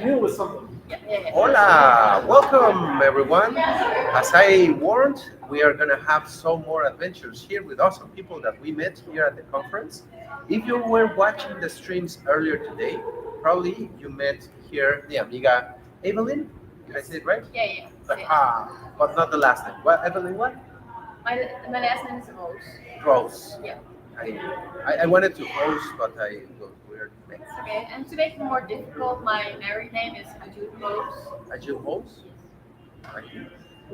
knew it was something. Hola, welcome everyone. As I warned, we are gonna have some more adventures here with awesome people that we met here at the conference. If you were watching the streams earlier today, probably you met here the amiga Evelyn. Did I say it right? But not the last name. What Evelyn? What? My last name is Rose. Rose. Yeah. I wanted to host, but I got weird name. Okay. And to make it more difficult, my married name is Ajud Rose. Ajil Host. I think.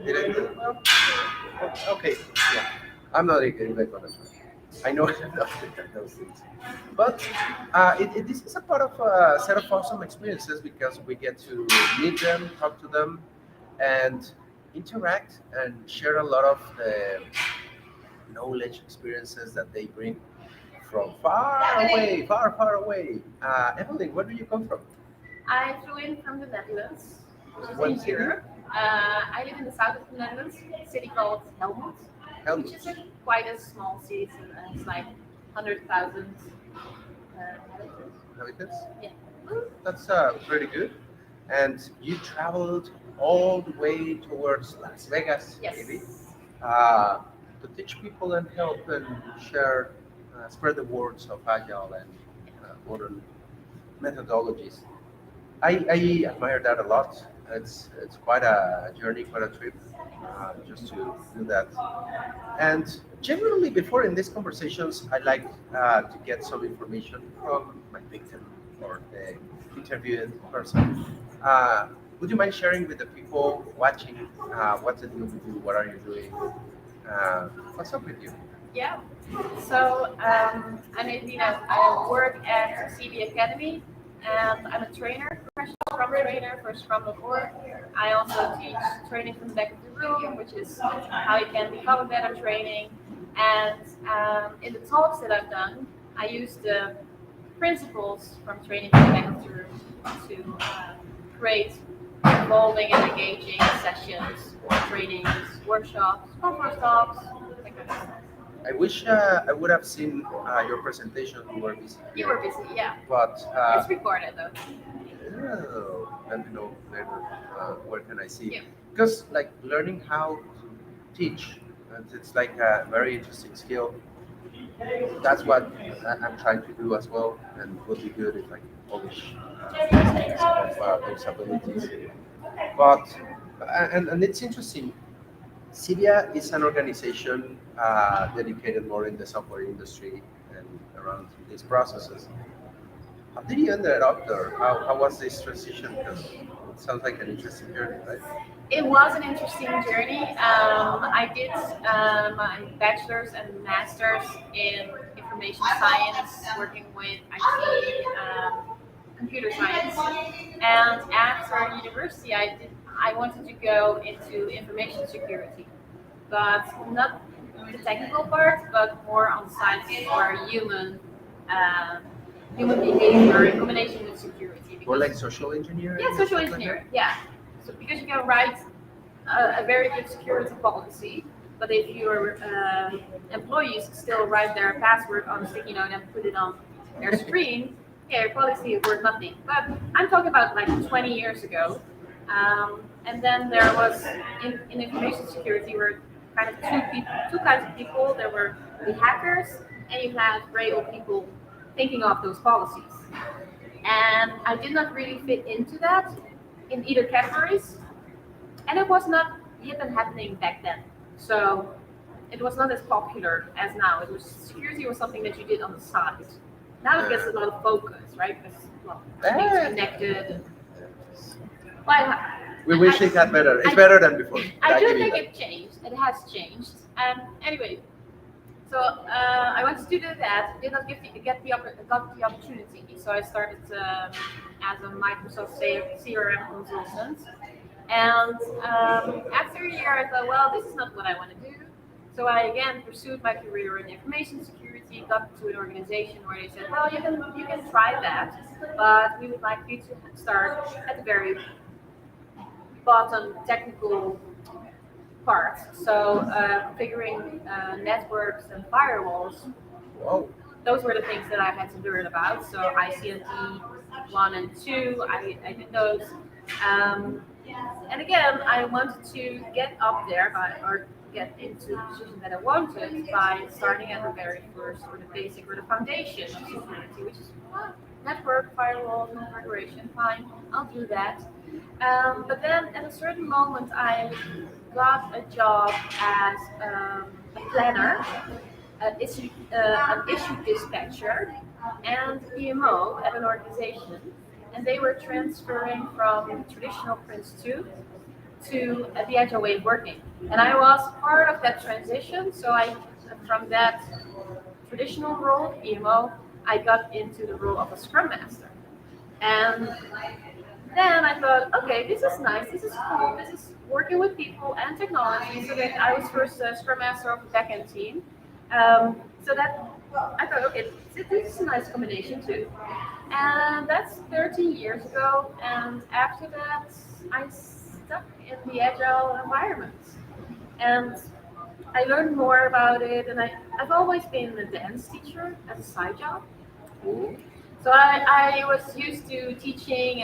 Did I do it well? Okay. Yeah. I'm not even gonna try. I know enough of those things. But this is a part of a set of awesome experiences because we get to meet them, talk to them, and interact and share a lot of the knowledge experiences that they bring from far away. Evelyn, where do you come from? I flew in from the Netherlands, which is What in city? Europe. I live in the south of the Netherlands, a city called Helmond, which is Helmut. quite a small city. It's like 100,000 inhabitants. Inhabitants? Yeah. That's pretty good. And you traveled all the way towards Las Vegas, Yes. maybe, uh, to teach people and help and share, spread the words of Agile and modern methodologies. I admire that a lot. It's quite a journey, quite a trip, just to do that. And generally, before in these conversations, I like to get some information from my victim or the interviewed person. Would you mind sharing with the people watching what's it new with you? What are you doing? What's up with you? Yeah. So I work at CB Academy, and I'm a trainer, professional Scrum trainer for Scrum.org. I also teach training from the back of the room, which is how you can become a better training. And in the talks that I've done, I use the principles from training from the back of the room to create involving and engaging sessions, trainings, workshops, conference talks, that kind of stuff. I wish I would have seen your presentation. You were busy. You were busy, yeah. But It's recorded though. oh, let me know later. Where can I see? Yeah. Because like learning how to teach, it's like a very interesting skill. That's what I'm trying to do as well, and would be good if I can polish aspects of those abilities. But and it's interesting. Cydia is an organization dedicated more in the software industry and around these processes. How did you end up there? How was this transition? Because it sounds like an interesting journey, right? It was an interesting journey. I did my bachelor's and master's in information science, working with IT, computer science. And after university, I wanted to go into information security, but not the technical part, but more on science or uh, human behavior in combination with security. Or Because like social engineering? yeah, social stuff like engineering. Yeah. So because you can write a very good security policy, but if your employees still write their password on a sticky note and put it on their screen, yeah, your policy is worth nothing. But I'm talking about like 20 years ago. And then there was in information security were kind of two kinds of people. There were the hackers, and you had very old people thinking of those policies. And I did not really fit into that in either categories, and it was not even happening back then. So it was not as popular as now. It was security was something that you did on the side. Now it gets a lot of focus, right? Because well, everything's connected. And, well, We wish it got better. It's I- better than before. I do give you think that. it changed. It has changed. Anyway, so I wanted to do that. Did not got the opportunity. So I started as a Microsoft CRM consultant. And after a year, I thought, well, this is not what I want to do. So I again pursued my career in information security. Got to an organization where they said, well, you can try that, but we would like you to start at the very bottom technical part. So configuring networks and firewalls, Whoa. those were the things that I had to learn about. So ICNT, one and two. I did those. Um, and again, I wanted to get up there or get into the position that I wanted by starting at the very first, or the basic, or the foundation of security, which is network, firewall, configuration. Fine, I'll do that. But then at a certain moment, I got a job as a planner, an issue dispatcher, and PMO at an organization, and they were transferring from traditional Prince 2 to the agile way of working. And I was part of that transition. So from that traditional role, PMO, I got into the role of a Scrum Master. And then I thought, okay, this is nice, this is cool, this is working with people and technology. So that I was first Scrum Master of the backend team. So that I thought, okay, this is a nice combination too. And that's 13 years ago. And after that, I stuck in the agile environment. And I learned more about it. And I've always been a dance teacher as a side job. Cool. So I was used to teaching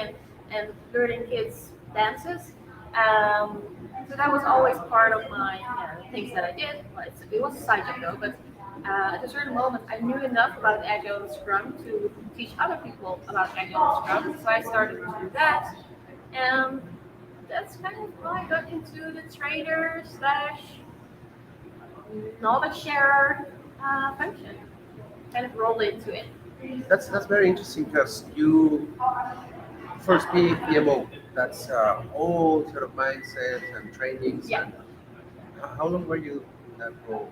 and learning kids dances. Um, so that was always part of my things that I did. Well, it was a side job though, but at a certain moment I knew enough about Agile and Scrum to teach other people about Agile and Scrum. So I started to do that. And that's kind of how I got into the trainer slash knowledge sharer function. Kind of rolled into it. That's very interesting because you first being PMO, that's all sort of mindset and trainings. Yeah. And how long were you in that role?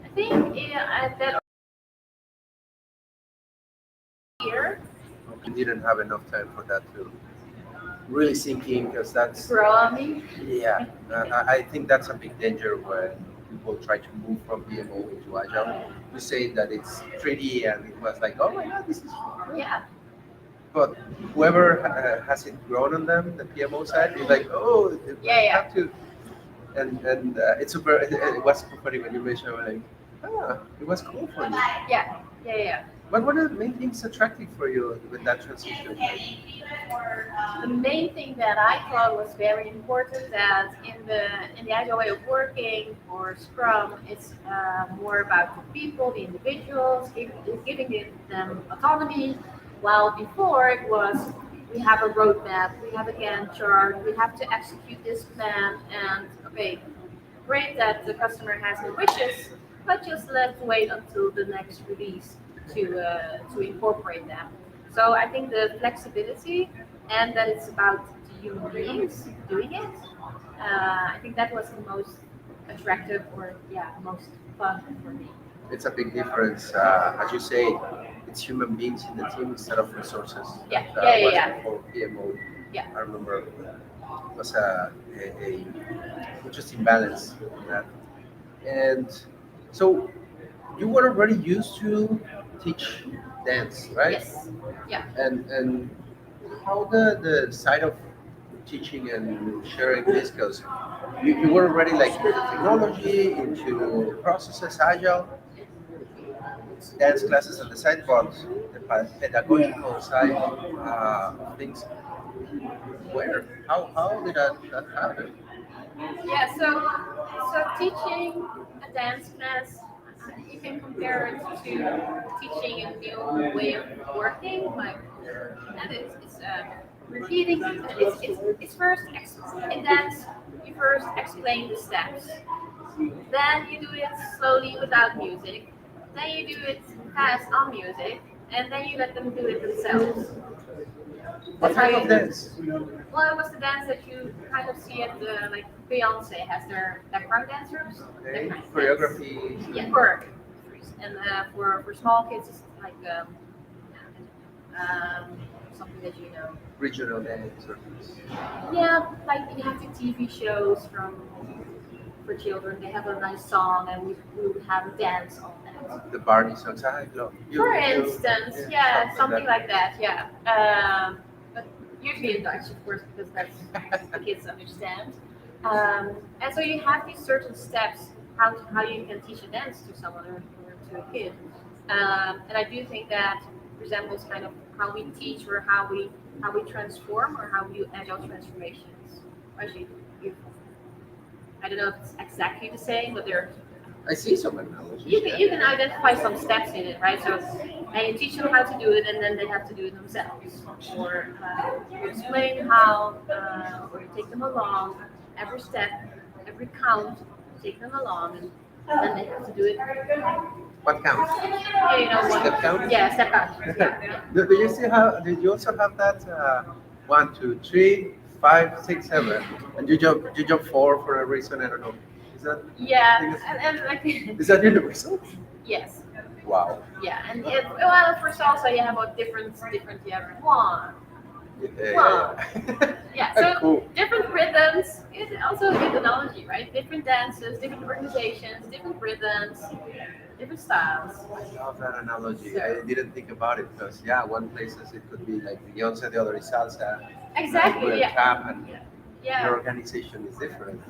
I think at that year, You didn't have enough time for that to really sink in because that's grow on me. yeah. I think that's a big danger when people try to move from PMO into Agile. You say that it's 3D and it was like, oh my god, this is great. Yeah, But whoever has it grown on them, the PMO side, is like, oh, they Yeah. have to. And it's super. It was super funny when you mentioned like, it was cool for you. yeah. What were the main things attractive for you with that transition? The main thing that I thought was very important that in the agile way of working or Scrum, it's more about the people, the individuals, giving them autonomy. While before it was we have a roadmap, we have a Gantt chart, we have to execute this plan, and okay, great that the customer has the wishes, but just let's wait until the next release to incorporate them. So I think the flexibility and that it's about the human beings doing it. I think that was the most attractive or most fun for me. It's a big difference, as you say. It's human beings in the team instead of resources. Yeah, That yeah, was yeah. before PMO. Yeah. I remember it was a interesting balance in that. And so you were already used to teach dance, right? Yes. Yeah. And how the side of teaching and sharing this goes. You were already like into technology, into processes, agile, dance classes on the side, but the pedagogical side of things. Where? How did that happen? Yeah, so teaching a dance class, you can compare it to teaching a new way of working. Like, and it's repeating. It's first in dance. You first explain the steps. Then you do it slowly without music. Then you do it fast on music, and then you let them do it themselves. What That's how type of you. dance? Well, it was the dance that you kind of see at the like Beyonce has their background dancers. That Okay, kind of dance. choreography. Yeah, choreography. And for small kids, it's like um, something that you know. Regional dance. Or Yeah, like you have the TV shows from for children. They have a nice song, and we would have a dance on that. the Barney songs. I love you. For instance, yeah, something like that. Yeah, but usually in Dutch, of course, because that's the kids understand. And so you have these certain steps how you can teach a dance to someone or to a kid. And I do think that resembles kind of how we teach or how we transform or how we do agile transformations. Actually, I don't know if it's exactly the same, but there I see some analogies. you can identify some steps in it, right? So, and you teach them how to do it, and then they have to do it themselves, or you explain how, or you take them along every step, every count, take them along, and then they have to do it. What counts? Yeah, you know what? Step count? Yeah, step count. Yeah. Do you still have? Did you also have that? 1, 2, 3, 5, 6, 7, and you jump 4 for a reason. I don't know. Is that? I think Yeah, and like is that universal? yes, Wow. yeah, and well, for salsa you have a different. You have one. Yeah. Yeah, so Cool. different rhythms is also a good analogy, right? Different dances, different organizations, different rhythms, different styles. I love that analogy. So- I didn't think about it because yeah, one places it could be like Beyonce, the other is salsa. Exactly, We're yeah. trap, and Yeah. your organization is different.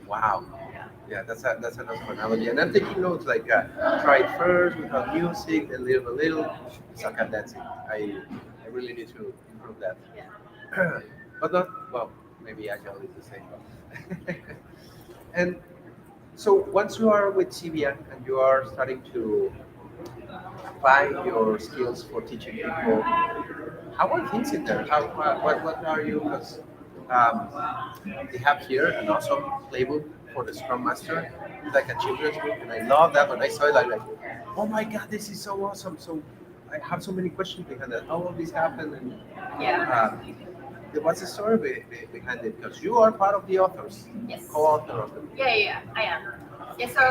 Wow. Yeah. Yeah, that's an awesome analogy. And I'm taking notes like try it first without music, then little by little, suck at dancing. I really need to improve that. Yeah. But not well. Maybe agile is the same. And so once you are with CBN and you are starting to apply your skills for teaching people, how are things in there? What are you? Because um, they have here an awesome playbook for the Scrum Master. It's like a children's book, and I love that. When I saw it, I'm like, oh my god, this is so awesome. So I have so many questions behind that. How all this happened, and Yeah. what's the story behind it? Because you are part of the authors, Yes. co-author of them. Yeah, I am. Yeah, so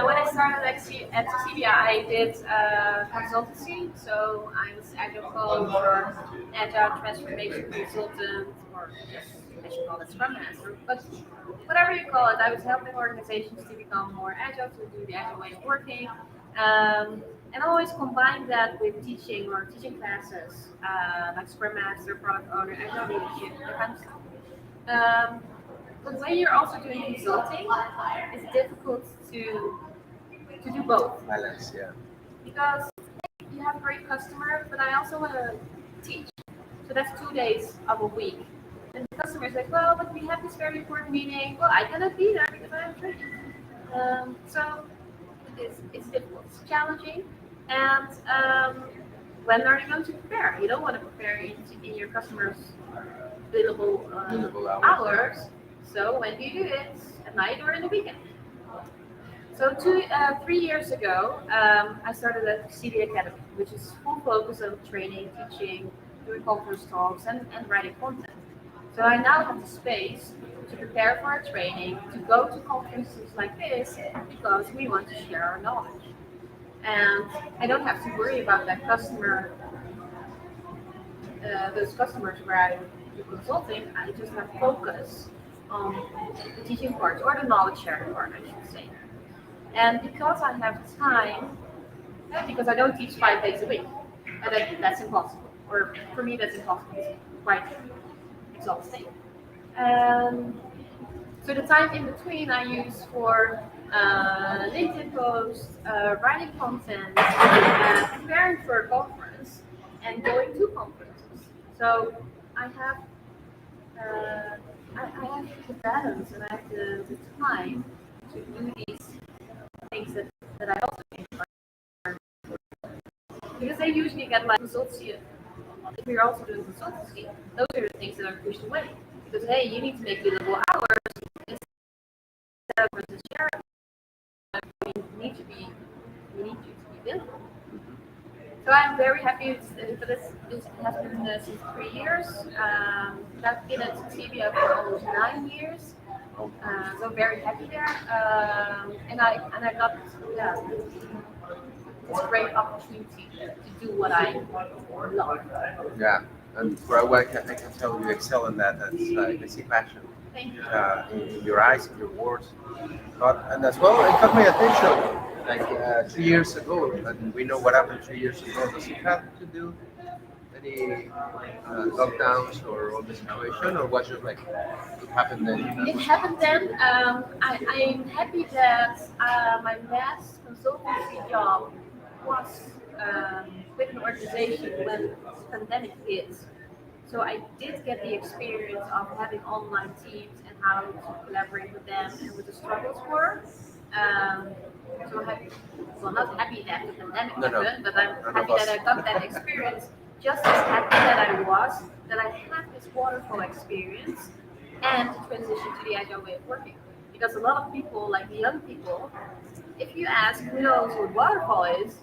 when I started at CBI, I did consultancy. So I was agile coach or agile transformation consultant, or I should call it scrum master. But whatever you call it, I was helping organizations to become more agile, to do the agile way of working. And I always combine that with teaching or teaching classes, like scrum master, product owner, agile leadership, that kind of stuff. But when you're also doing consulting, it's difficult to do both Balance, yeah. because you have a great customer, but I also want to teach. So that's 2 days of a week. And the customer is like, well, but we have this very important meeting. Well, I cannot be there because I am training. So it's difficult, it's challenging. And when are you going to prepare? You don't want to prepare in your customers' billable Billable hours. So when do you do it? At night or in the weekend? So 3 years ago, I started a CD Academy, which is full focus on training, teaching, doing conference talks, and writing content. So I now have the space to prepare for a training, to go to conferences like this, because we want to share our knowledge. And I don't have to worry about that customer, those customers where I do consulting. I just have focus on the teaching part or the knowledge sharing part, I should say. And because I have time, because I don't teach 5 days a week, that's impossible. Or for me, that's impossible. It's quite exhausting. Um, so the time in between I use for LinkedIn posts, writing content, preparing for a conference, and going to conferences. So I have I have the balance and I have the time to do these things that I also think are because I usually get like consultancy. If you're also doing consultancy, those are the things that are pushed away. Because hey, you need to make billable hours instead of versus share. You need to be billable. So I'm very happy that this has been since 3 years. I've been at CBA for almost 9 years. So very happy there. And I got this great opportunity to do what I love. Yeah, and for a while I can tell you excel in that. That's I see passion Thank you. in your eyes, in your words. But and as well, it caught my attention. Like 3 years ago, and we know what happened 3 years ago. Does it have to do any lockdowns or all the situation, or was it like it happened then? It happened then. I'm happy that my last consultancy job was with an organization when pandemic hit. So I did get the experience of having online teams and how to collaborate with them and what the struggles were. Um, so happy, well, not happy that the pandemic No, no, happened, but I'm none of happy that us. I got that experience. Just as happy that I was that I had this waterfall experience and to transition to the agile way of working. Because a lot of people, like the young people, if you ask who knows what waterfall is,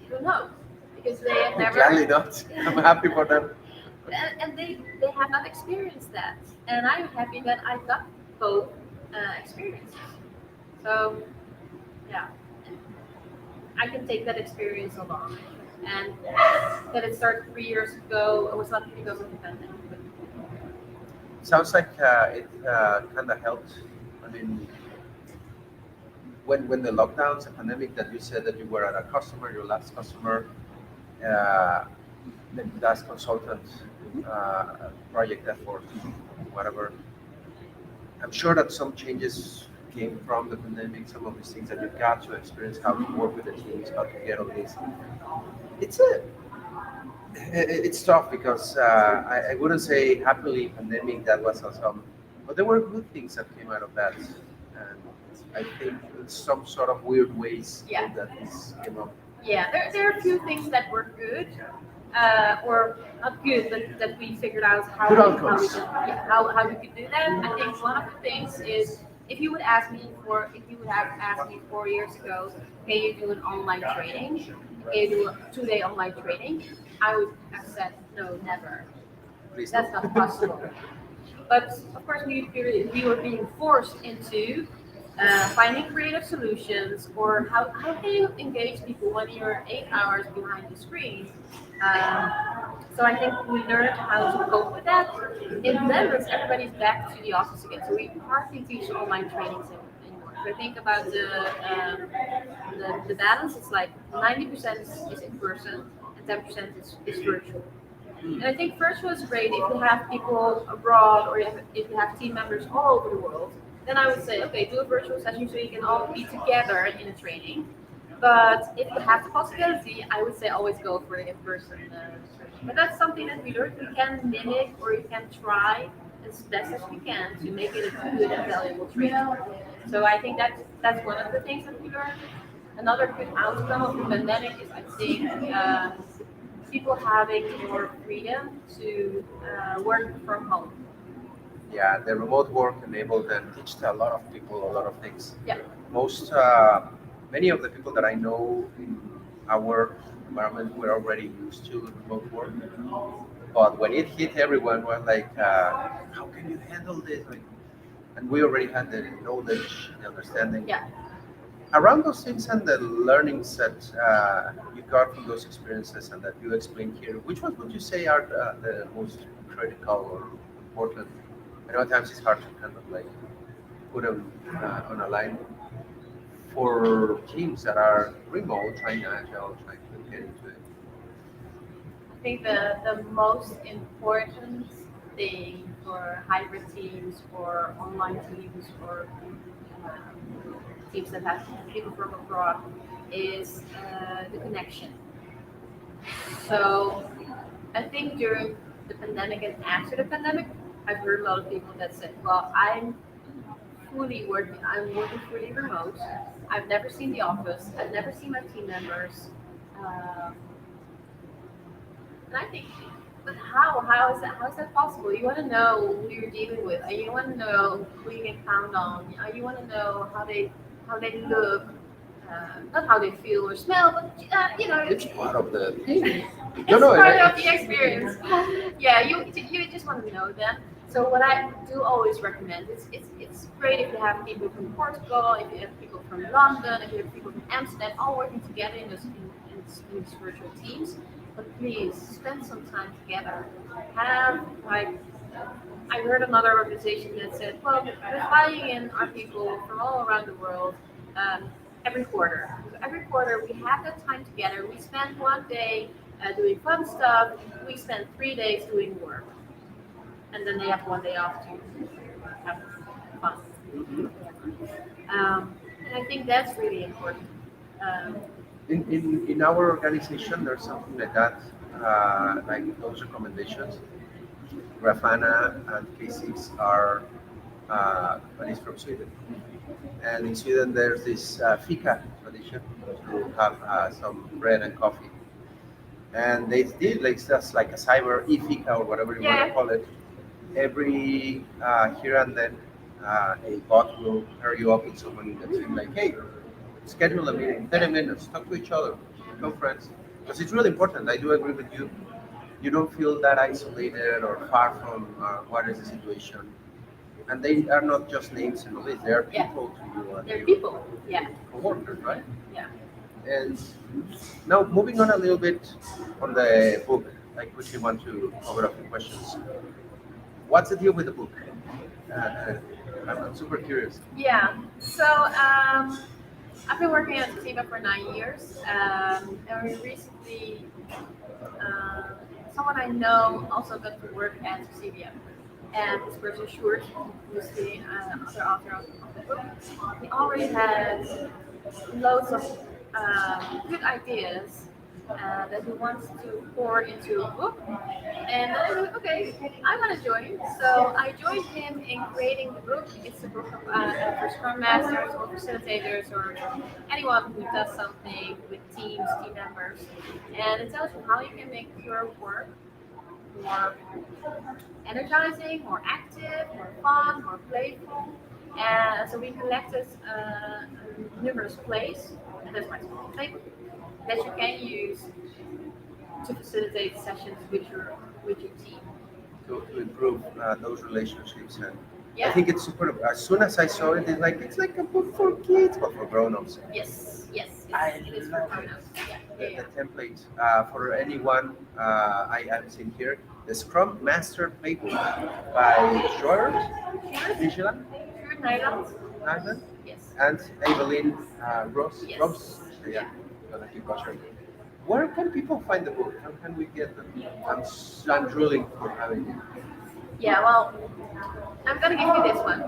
who knows? Because they have Gladly never not. I'm happy for them. and they have not experienced that. And I'm happy that I got both experiences. So yeah, I can take that experience along. And that it started 3 years ago, it was not because of the pandemic. Sounds like it kind of helped. I mean, when the lockdowns, the pandemic, that you said that you were at a customer, your last customer, uh, the last consultant, project effort, whatever. I'm sure that some changes came from the pandemic. Some of these things that you got to experience, how to work with the teams, how to get all this. It's a it's tough because I wouldn't say happily pandemic that was awesome, but there were good things that came out of that, and I think in some sort of weird ways Yeah. that this came up. Yeah, there are a few things that were good, or not good, but that we figured out Good how we outcomes. could yeah, how we could do that. I think one of the things is if you would have asked me 4 years ago, can you do an online training? Can you do a 2 day online training? I would have said no, never. Please That's no. not possible. But of course, we were being forced into finding creative solutions, or how can you engage people when you're 8 hours behind the screen. Um, so I think we learned how to cope with that. In Netherlands, everybody's back to the office again, so we hardly teach online trainings anymore. If I think about the balance, it's like 90% is in person and 10% is virtual. And I think virtual is great if you have people abroad or if you have team members all over the world. Then I would say, okay, do a virtual session so you can all be together in a training. But if you have the possibility, I would say always go for the in-person training. But that's something that we learned. We can mimic or you can try as best as we can to make it a good and valuable training. So I think that's one of the things that we learned. Another good outcome of the pandemic is, I think, people having more freedom to work from home. Yeah, the remote work enabled and teached a lot of people a lot of things. Yeah, Most, many of the people that I know in our environment were already used to remote work, but when it hit everyone, was like, how can you handle this? Like, and we already had the knowledge, the understanding yeah. around those things and the learnings that you got from those experiences and that you explained here. Which ones would you say are the most critical or important? I know at times it's hard to kind of like put them on a line for teams that are remote, trying agile, trying to get into it. I think the most important thing for hybrid teams or online teams or teams that have people from abroad is the connection. So I think during the pandemic and after the pandemic, I've heard a lot of people that said, "Well, I'm working fully remote. I've never seen the office. I've never seen my team members." Um, and I think, but how is that? How is that possible? You want to know who you're dealing with. And you want to know who you can count on. You want to know how they look, not how they feel or smell, but It's part of the thing. No, it's no, part of the experience. Yeah, you just want to know them. So what I do always recommend is it's great if you have people from Portugal, if you have people from London, if you have people from Amsterdam, all working together in these virtual teams. But please spend some time together. Have like I heard another organization that said, well, we're flying in our people from all around the world every quarter. So every quarter we have that time together. We spend one day doing fun stuff. We spend 3 days doing work, and then they have one day off to have fun. Mhm. And I think that's really important. Um, In our organization, there's something like that, like those recommendations. Grafana and K6 are companies from Sweden. And in Sweden, there's this fika tradition to have some bread and coffee. And they did like just like a cyber e-fika or whatever you want to Yeah. call it. Every here and then, a bot will pair you up with someone in the team, like, hey, schedule a meeting, 30 minutes, talk to each other, become friends. Because it's really important. I do agree with you. You don't feel that isolated or far from what is the situation. And they are not just names in the list; they are Yeah. people to you and They're your people. Yeah. coworkers, right? Yeah. And now moving on a little bit on the book, I quickly want to cover a few questions. What's the deal with the book? I'm super curious. Yeah. So I've been working at Toshiba for 9 years, and we recently, um, someone I know also got to work at Toshiba, and this person Sjoerd, who's the other author of the book, he already has loads of good ideas that he wants to pour into a book. And I was like, okay, I want to join. So I joined him in creating the book. It's a book for Scrum Masters or facilitators or anyone who does something with teams, team members. And it tells you how you can make your work more energizing, more active, more fun, more playful. And so we collected numerous plays, and that's my playbook, that you can use to facilitate sessions with your team. To improve those relationships. And I Yeah. think it's super. As soon as I saw it, it's like a book for kids, but for grown-ups. Yes. Yes. I It is for love it. grown-ups. Yeah. The, Yeah. the Yeah. template for anyone I have seen here, the Scrum Master Playbook by Schroeder, Michelin, Sure, Nederland? Nyman, Yes. and Evelyn Ross. Yes. Yeah, Yeah. gonna keep butchering. Where can people find the book? How can we get them? I'm drooling for having it. Yeah. Well, I'm gonna give you this one,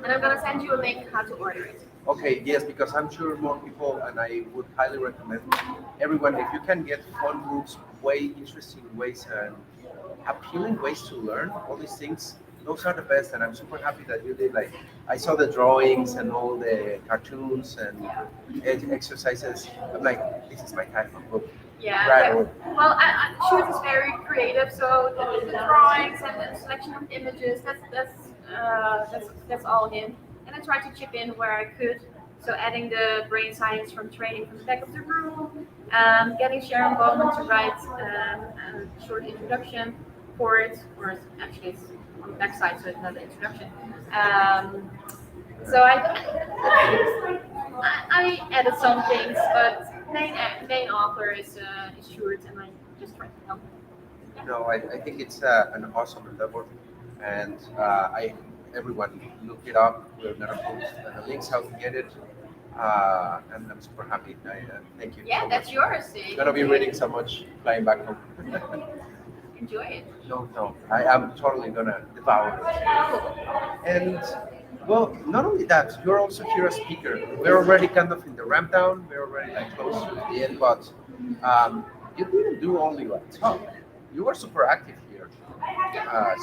and I'm gonna send you a link how to order it. Okay, yes, because I'm sure more people, and I would highly recommend everyone, if you can get fun books, way interesting ways and appealing ways to learn all these things, those are the best. And I'm super happy that you did. Like, I saw the drawings and all the cartoons and exercises. I'm like, this is my type of book. Yeah, Right yeah. away. Well, Shoot is very creative, so the drawings and the selection of images, that's all him. And I tried to chip in where I could. So adding the brain science from training from the back of the room, getting Sharon Bowman to write a short introduction for it, or actually it's on the back side, so it's not an introduction. Um, so I added some things, but main author is Stuart, and I just tried to help him. No, I think it's an awesome endeavor, and everyone look it up. We're gonna post the links how to get it, and I'm super happy. Thank you Yeah, so that's much. yours. See? Gonna be reading so much flying back home. Enjoy it. No, I am totally gonna devour it. And well, not only that, you're also here as speaker. We're already kind of in the ramp down. We're already like close to the end, but you didn't do only a talk. You were super active here.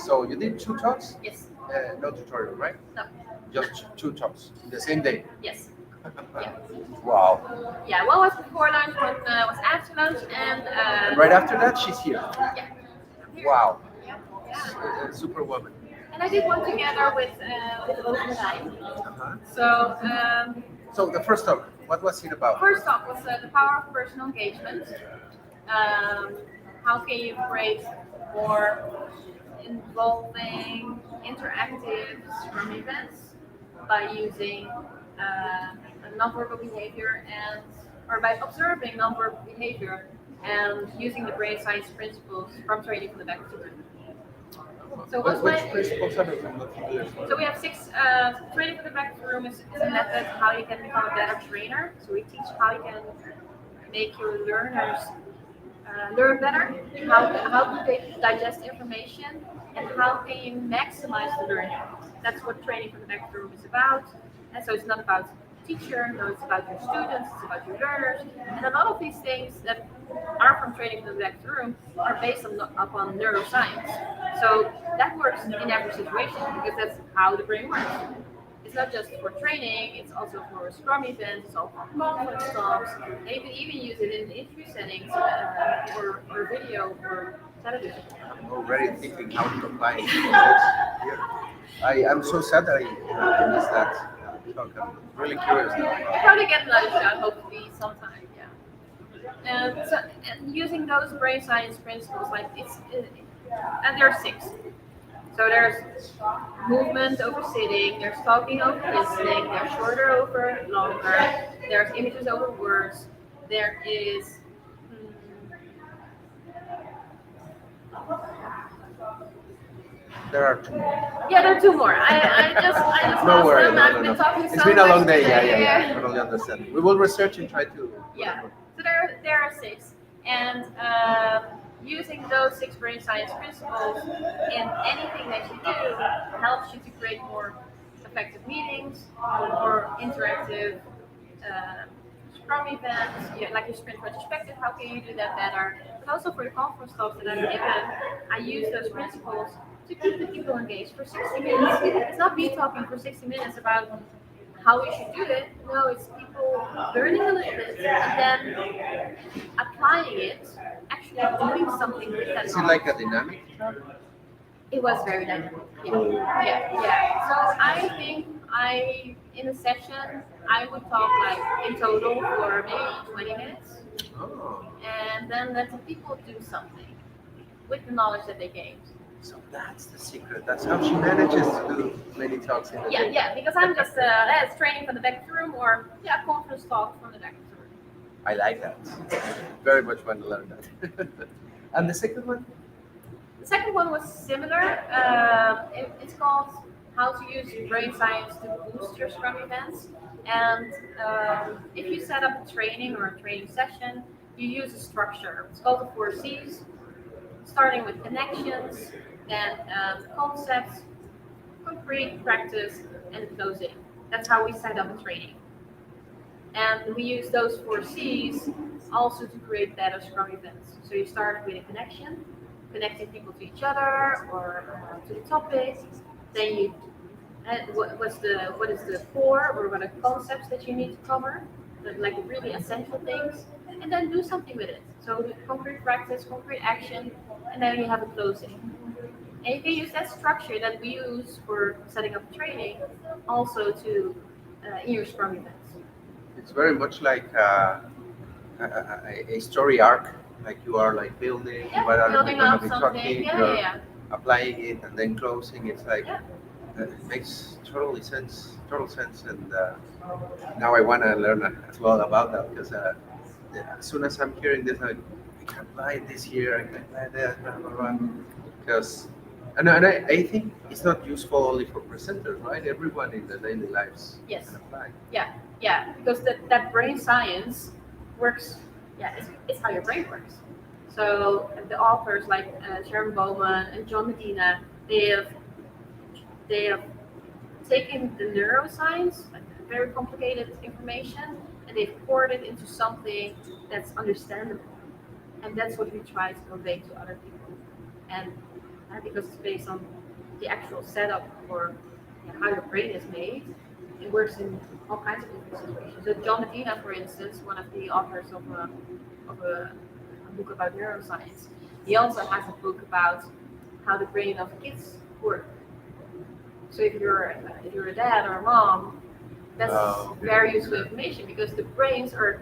So you did two talks, Yes. no tutorial, right? No. Just two talks in the same day. Yes. Yeah. Wow. Yeah. One was before lunch, one was after lunch, and And right after that, she's here. yeah. Here. Wow. Yeah. Yeah. Superwoman. And I did one together with Rosemary. Uh-huh. So So the first talk, what was it about? first off was the power of personal engagement. Um, how can you create more involving, interactive Scrum events by using nonverbal behavior and, or by observing nonverbal behavior and using the brain science principles from training from the back of the room. So what's Which my principles are I'm not familiar with? So we have six. Training for the back of the room is a method how you can become a better trainer. So we teach how you can make your learners learn better, how do they digest information, and how can you maximize the learning. That's what training for the back of the room is about. And so it's not about teacher, no, it's about your students, it's about your learners, and a lot of these things that are from training from the back of the room are based upon neuroscience. So that works in every situation because that's how the brain works. It's not just for training, it's also for Scrum events, it's also for conference talks, and you can even use it in interview settings or video or television. I'm already thinking how to apply it here. I'm so sad that I missed that talk. I'm really curious now We'll about probably get another shot, hopefully, sometime, yeah. And using those brain science principles, like and there are six. So there's movement over sitting, there's talking over listening, there's shorter over longer, there's images over words, there is there are two more. yeah, there are two more. I just No lost worry, them. no, I've no, been no. talking It's so been a much long day. Yeah, today. yeah, yeah. I totally understand. We will research and try to. Yeah. So there are six, and using those six brain science principles in anything that you do helps you to create more effective meetings, more interactive uh, Scrum events, yeah, like your sprint retrospective. How can you do that better? But also for the conference talks that I've given, I use those principles to keep the people engaged for 60 minutes. It's not me talking for 60 minutes about how we should do it. No, it's people learning a little bit and then applying it, actually doing something with that Is it like knowledge. a dynamic? It was very dynamic. Yeah. So I think in a session, I would talk like in total for maybe 20 minutes, Oh, and then let the people do something with the knowledge that they gained. so that's the secret. That's how she manages to do many talks in a day. Yeah, because I'm just it's training from the back of the room or yeah, conference talk from the back of the room. I like that. Very much want to learn that. And the second one? The second one was similar. It's called How to Use Brain Science to Boost Your Scrum Events. And if you set up a training or a training session, you use a structure. It's called the 4Cs, starting with connections, then concepts, concrete, practice, and closing. That's how we set up a training. And we use those 4Cs also to create better Scrum events. So you start with a connection, connecting people to each other or to the topic. Then you what is the core or what are concepts that you need to cover, like really essential things, and then do something with it. So the concrete practice, concrete action, and then you have a closing. And you can use that structure that we use for setting up training also to in your Scrum events. It's very much like a story arc, like you are like building, Yeah, what are we building going to up be something. talking, Yeah, you're yeah, applying it and then closing. It's like, yeah. it makes total sense. And now I want to learn as well about that because as soon as I'm hearing this, I can apply this here, I can apply that, blah, blah, blah. Because, and I think it's not useful only for presenters, right? Everyone in their daily lives Yes. can apply. Yeah, because that brain science works. Yeah, it's how your brain works. So the authors like Sharon Bowman and John Medina, they have taken the neuroscience, like very complicated information, and they've poured it into something that's understandable. And that's what we try to convey to other people. And because it's based on the actual setup for how your brain is made, it works in all kinds of different situations. So John Medina, for instance, one of the authors of a book about neuroscience, he also has a book about how the brain of kids work. So if you're a dad or a mom, that's Okay. very useful information because the brains are,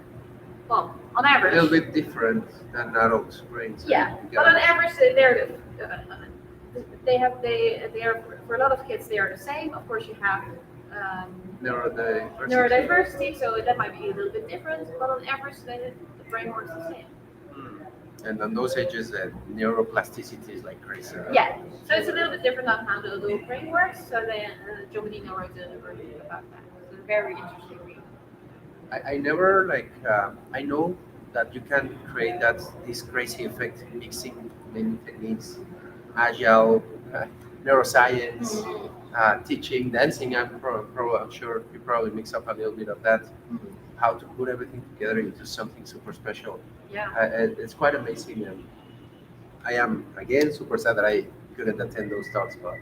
well, on A average, little bit different than adults' brains. yeah, You but on gotta- average they are for a lot of kids they are the same. Of course, you have neurodiversity. neurodiversity, so that might be a little bit different, but on average, the brain works the same. And on those ages, neuroplasticity is like crazy. Yeah, so it's a little bit different on how the adult brain works. So then Joe Medina wrote a review about that. So very interesting read. I never like. I know that you can create this crazy effect mixing many techniques, agile, neuroscience, Mhm. teaching, dancing. I'm sure you probably mix up a little bit of that. Mhm. How to put everything together into something super special. Yeah. It's quite amazing, and I am again super sad that I couldn't attend those talks. But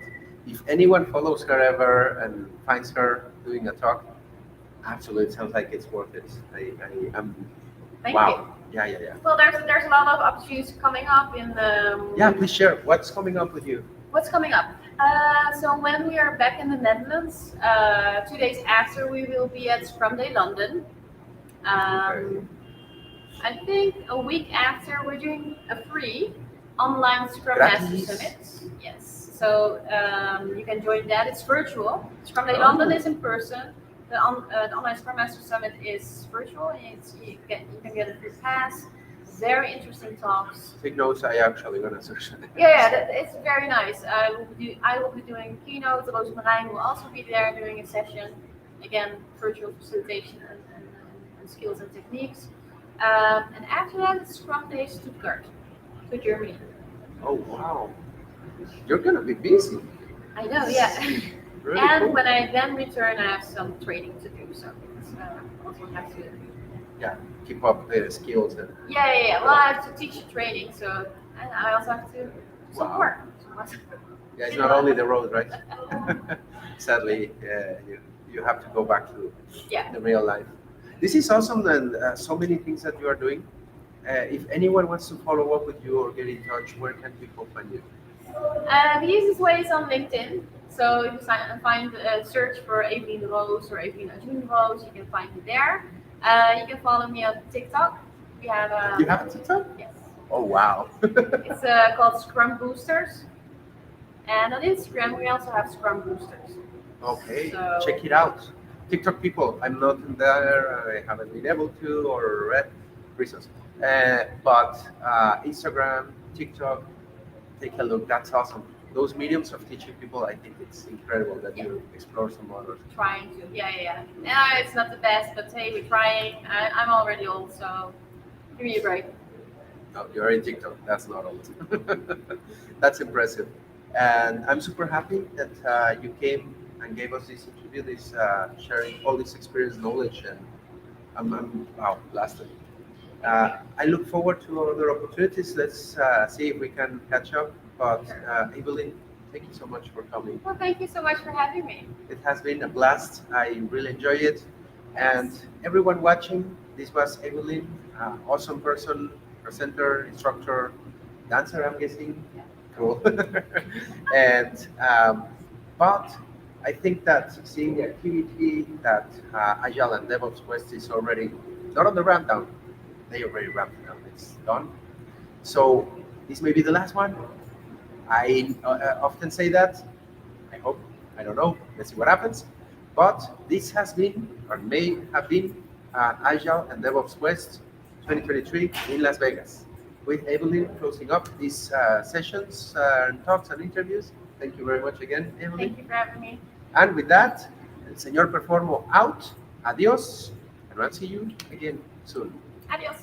if anyone follows her ever and finds her doing a talk, absolutely, it sounds like it's worth it. I am. Thank you. Wow. Yeah. Well, there's a lot of opportunities coming up in the. Yeah, please share. What's coming up with you? What's coming up? So when we are back in the Netherlands, 2 days after we will be at Scrum Day London. Okay. I think a week after we're doing a free online Scrum Master Gratis. Summit. Yes. So you can join that. It's virtual. Scrum Day Oh. London is in person. The online Scrum Master Summit is virtual. You can get a free pass. Very interesting talks. Take notes. I actually gonna search it. It's very nice. I will be doing a keynote. Rose Marijn will also be there doing a session. Again, virtual facilitation and skills and techniques. And after that, it's Scrum Day Stuttgart to Germany. Oh wow, you're gonna be busy. I know, yeah. Really And cool. when I then return, I have some training to do. So also have to. Yeah, keep up the skills and Yeah. Well, I have to teach the training, so and I also have to support. yeah, it's not only the road, right? Sadly, you have to go back to Yeah. the real life. This is awesome, and so many things that you are doing. If anyone wants to follow up with you or get in touch, where can people find you? The easiest way is on LinkedIn. So if you search for Evelien Roos or Evelien Ajun Roos, you can find me there. You can follow me on TikTok. We have You have a TikTok? yes. Oh wow! It's called Scrum Boosters. And on Instagram, we also have Scrum Boosters. Okay, So- check it out. TikTok people, I'm not in there. I haven't been able to or read reasons. But Instagram, TikTok, take a look. That's awesome. Those mediums of teaching people, I think it's incredible that you explore some others. Trying to, yeah. It's not the best, but hey, we're trying. I'm already old, so give me a break. No, you're in TikTok. That's not old. That's impressive. And I'm super happy that you came and gave us this interview, this sharing all this experience, knowledge, and I'm wow, blasted. I look forward to other opportunities. Let's see if we can catch up. But Evelyn, thank you so much for coming. Well, thank you so much for having me. It has been a blast. I really enjoy it. And everyone watching, this was Evelyn, awesome person, presenter, instructor, dancer, I'm guessing. Cool. And but I think that seeing the activity that Agile and DevOps West is already not on the ramp down, they already ramped it down. It's done. So this may be the last one. I often say that. I hope. I don't know. Let's see what happens. But this has been, or may have been, Agile and DevOps West 2023 in Las Vegas, with Evelyn closing up these sessions and talks and interviews. Thank you very much again, Evelyn. Thank you for having me. And with that, el señor Performo out. Adiós. And we'll see you again soon. Adios.